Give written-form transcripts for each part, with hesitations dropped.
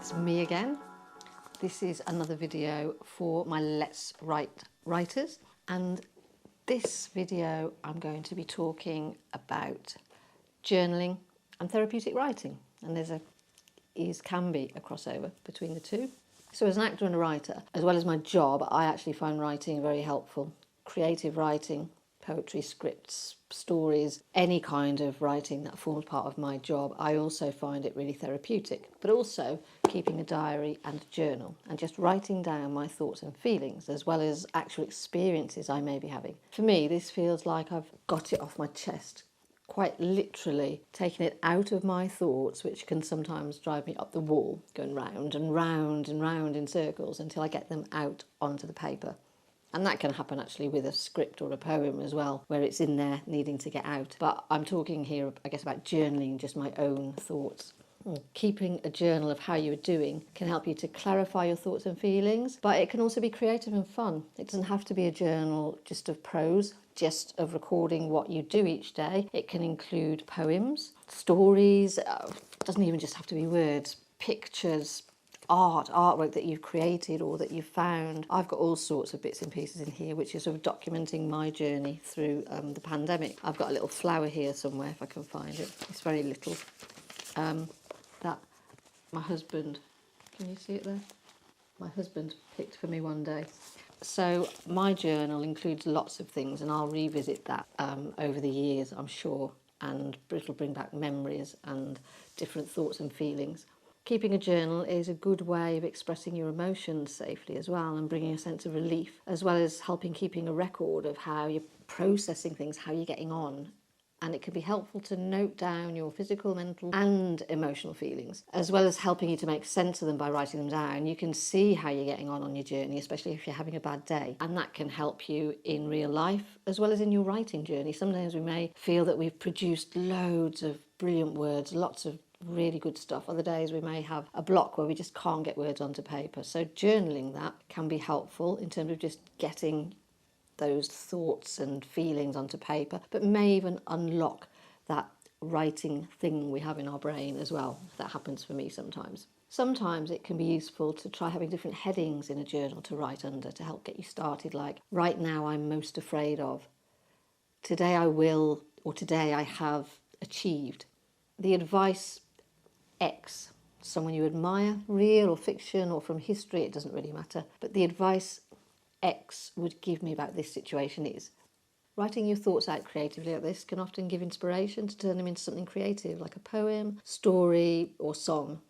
it's me again. This is another video for my Let's Write writers, and this video I'm going to be talking about journaling and therapeutic writing, and can be a crossover between the two. So as an actor and a writer, as well as my job, I actually find writing very helpful. Creative writing, poetry, scripts, stories, any kind of writing that forms part of my job, I also find it really therapeutic. But also keeping a diary and a journal and just writing down my thoughts and feelings as well as actual experiences I may be having. For me, this feels like I've got it off my chest, quite literally taking it out of my thoughts, which can sometimes drive me up the wall, going round and round and round in circles until I get them out onto the paper. And that can happen actually with a script or a poem as well, where it's in there needing to get out. But I'm talking here, I guess, about journaling, just my own thoughts. Keeping a journal of how you're doing can help you to clarify your thoughts and feelings, but it can also be creative and fun. It doesn't have to be a journal just of prose, just of recording what you do each day. It can include poems, stories, it doesn't even just have to be words, pictures, artwork that you've created or that you've found. I've got all sorts of bits and pieces in here which is sort of documenting my journey through the pandemic. I've got a little flower here somewhere if I can find it. It's very little. That my husband, can you see it there? My husband picked for me one day. So my journal includes lots of things, and I'll revisit that over the years, I'm sure, and it'll bring back memories and different thoughts and feelings. Keeping a journal is a good way of expressing your emotions safely as well, and bringing a sense of relief, as well as helping keeping a record of how you're processing things, how you're getting on. And it can be helpful to note down your physical, mental and emotional feelings, as well as helping you to make sense of them by writing them down. You can see how you're getting on your journey, especially if you're having a bad day. And that can help you in real life, as well as in your writing journey. Sometimes we may feel that we've produced loads of brilliant words, lots of really good stuff. Other days we may have a block where we just can't get words onto paper. So journaling that can be helpful in terms of just getting those thoughts and feelings onto paper, but may even unlock that writing thing we have in our brain as well. That happens for me sometimes. Sometimes it can be useful to try having different headings in a journal to write under to help get you started, like right now I'm most afraid of, today I will, or today I have achieved. The advice X, someone you admire, real or fiction or from history, it doesn't really matter, but the advice X would give me about this situation is. Writing your thoughts out creatively like this can often give inspiration to turn them into something creative, like a poem, story or song.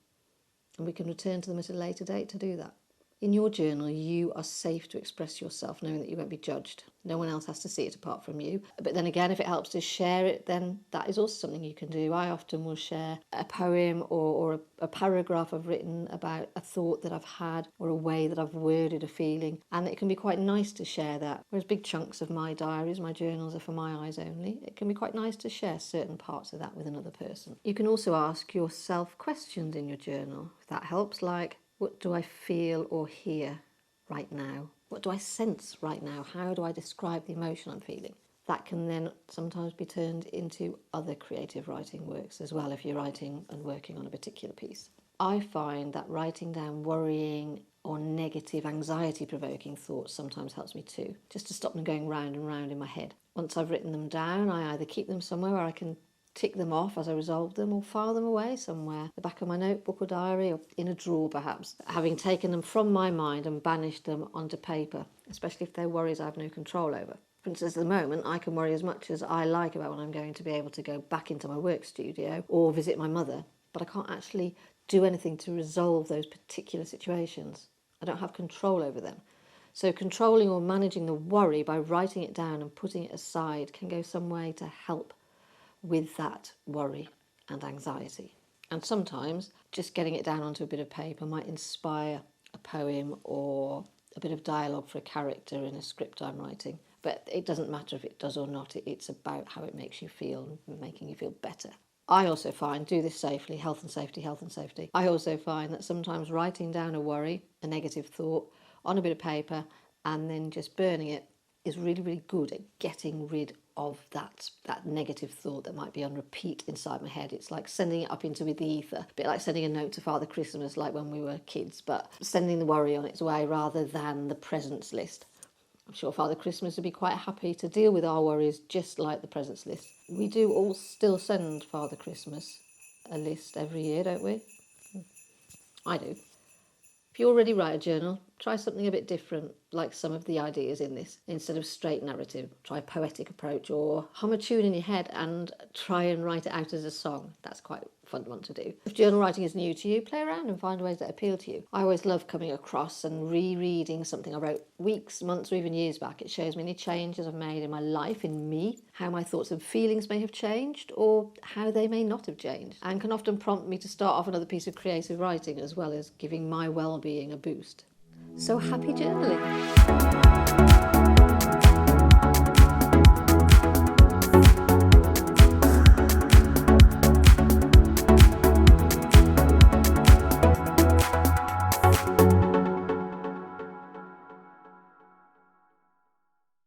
And we can return to them at a later date to do that. In your journal, you are safe to express yourself, knowing that you won't be judged. No one else has to see it apart from you. But then again, if it helps to share it, then that is also something you can do. I often will share a poem or a paragraph I've written about a thought that I've had or a way that I've worded a feeling. And it can be quite nice to share that. Whereas big chunks of my diaries, my journals are for my eyes only. It can be quite nice to share certain parts of that with another person. You can also ask yourself questions in your journal, if that helps, like, what do I feel or hear right now? What do I sense right now? How do I describe the emotion I'm feeling? That can then sometimes be turned into other creative writing works as well if you're writing and working on a particular piece. I find that writing down worrying or negative, anxiety-provoking thoughts sometimes helps me too, just to stop them going round and round in my head. Once I've written them down, I either keep them somewhere where I can tick them off as I resolve them, or file them away somewhere, the back of my notebook or diary, or in a drawer perhaps, having taken them from my mind and banished them onto paper, especially if they're worries I have no control over. For instance, at the moment, I can worry as much as I like about when I'm going to be able to go back into my work studio or visit my mother, but I can't actually do anything to resolve those particular situations. I don't have control over them. So controlling or managing the worry by writing it down and putting it aside can go some way to help with that worry and anxiety. And sometimes just getting it down onto a bit of paper might inspire a poem or a bit of dialogue for a character in a script I'm writing. But it doesn't matter if it does or not, it's about how it makes you feel, making you feel better. I also find, do this safely, health and safety. I also find that sometimes writing down a worry, a negative thought, on a bit of paper and then just burning it is really, really good at getting rid of that negative thought that might be on repeat inside my head. It's like sending it up into the ether, a bit like sending a note to Father Christmas like when we were kids, but sending the worry on its way rather than the presents list. I'm sure Father Christmas would be quite happy to deal with our worries just like the presents list. We do all still send Father Christmas a list every year, don't we? I do. If you already write a journal, try something a bit different, like some of the ideas in this. Instead of straight narrative, try a poetic approach, or hum a tune in your head and try and write it out as a song. That's quite a fun one to do. If journal writing is new to you, play around and find ways that appeal to you. I always love coming across and rereading something I wrote weeks, months, or even years back. It shows me any changes I've made in my life, in me, how my thoughts and feelings may have changed, or how they may not have changed, and can often prompt me to start off another piece of creative writing, as well as giving my well-being a boost. So happy journaling!